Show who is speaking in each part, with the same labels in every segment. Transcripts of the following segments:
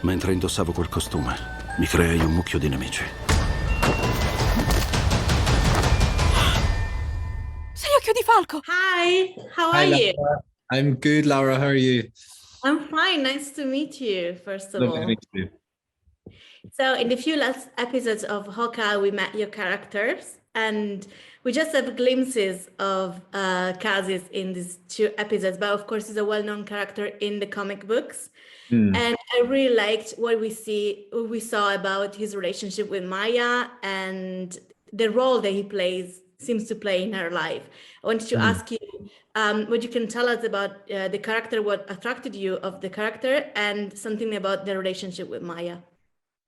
Speaker 1: Mentre indossavo quel costume, mi creai un mucchio di nemici.
Speaker 2: Sei Occhio di Falco!
Speaker 3: Hi, how are
Speaker 4: Hi,
Speaker 3: you?
Speaker 4: Laura. I'm good, Laura. How are you?
Speaker 3: I'm fine. Nice to meet you, first of
Speaker 4: Lovely to
Speaker 3: all.
Speaker 4: meet you.
Speaker 3: So in the few last episodes of Hawkeye, we met your characters, and we just have glimpses of Kazi in these 2 episodes, but of course he's a well-known character in the comic books. And I really liked what we saw about his relationship with Maya and the role that he seems to play in her life. I wanted to ask you what you can tell us about the character, what attracted you of the character, and something about the relationship with Maya.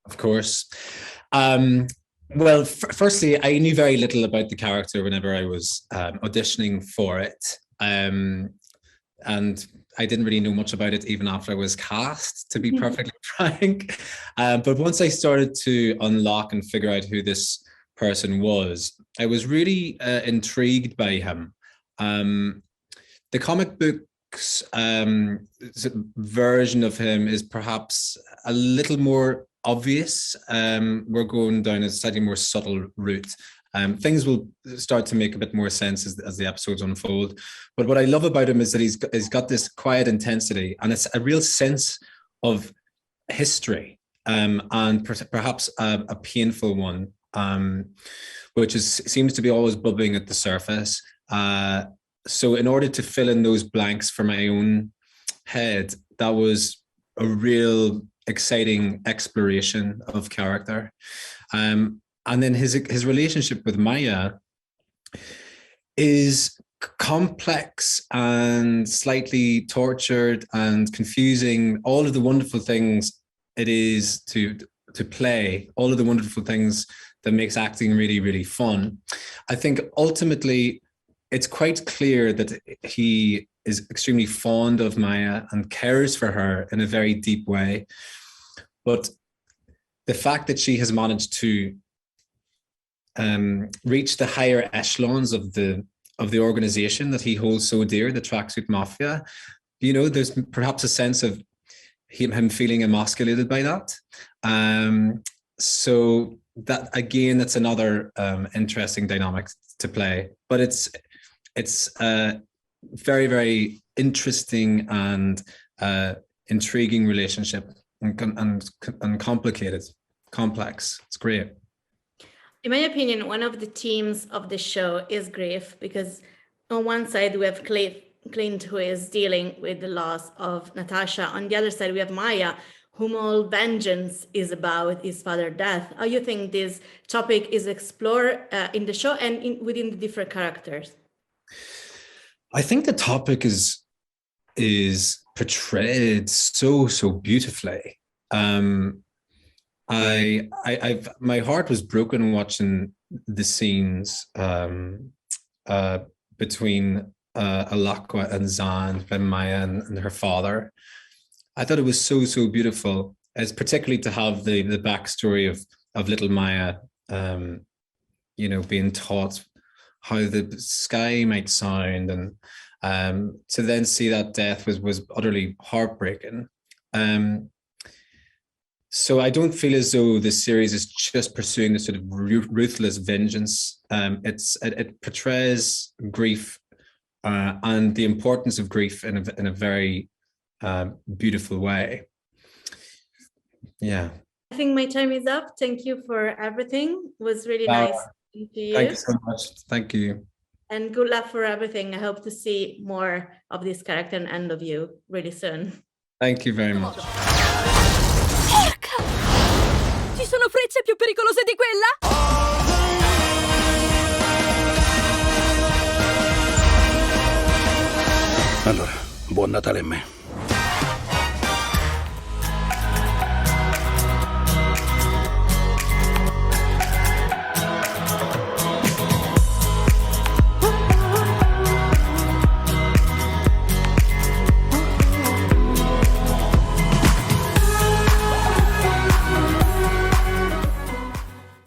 Speaker 4: Of course. Well, firstly, I knew very little about the character whenever I was auditioning for it. And I didn't really know much about it even after I was cast, to be perfectly frank. But once I started to unlock and figure out who this person was, I was really intrigued by him. The comic book's version of him is perhaps a little more obvious. We're going down a slightly more subtle route. Things will start to make a bit more sense as the episodes unfold. But what I love about him is that he's got this quiet intensity, and it's a real sense of history, and perhaps a painful one, which seems to be always bubbling at the surface. So in order to fill in those blanks for my own head, that was a real exciting exploration of character. And then his relationship with Maya is complex and slightly tortured and confusing. All of the wonderful things it is to play, all of the wonderful things that makes acting really, really fun. I think ultimately it's quite clear that he is extremely fond of Maya and cares for her in a very deep way. But the fact that she has managed to reach the higher echelons of the organization that he holds so dear, the Tracksuit Mafia, there's perhaps a sense of him feeling emasculated by that. So that, again, that's another interesting dynamic to play. But it's a very, very interesting and intriguing relationship, and complicated, complex. It's great.
Speaker 3: In my opinion, one of the themes of the show is grief, because on one side we have Clint, who is dealing with the loss of Natasha. On the other side, we have Maya, whom all vengeance is about his father's death. How do you think this topic is explored in the show and within the different characters?
Speaker 4: I think the topic is portrayed so beautifully. My heart was broken watching the scenes between Alakwa and Zan, by Maya and her father. I thought it was so beautiful, as particularly to have the backstory of little Maya, being taught how the sky might sound, and to then see that death was utterly heartbreaking. So I don't feel as though this series is just pursuing this sort of ruthless vengeance. It portrays grief and the importance of grief in a very beautiful way. Yeah.
Speaker 3: I think my time is up. Thank you for everything. It was really nice speaking to you.
Speaker 4: Thank you so much. Thank you.
Speaker 3: And good luck for everything. I hope to see more of this character and of you really soon.
Speaker 4: Thank you very much.
Speaker 2: Porca! Ci sono frecce più pericolose di quella?
Speaker 1: Allora, buon Natale a me.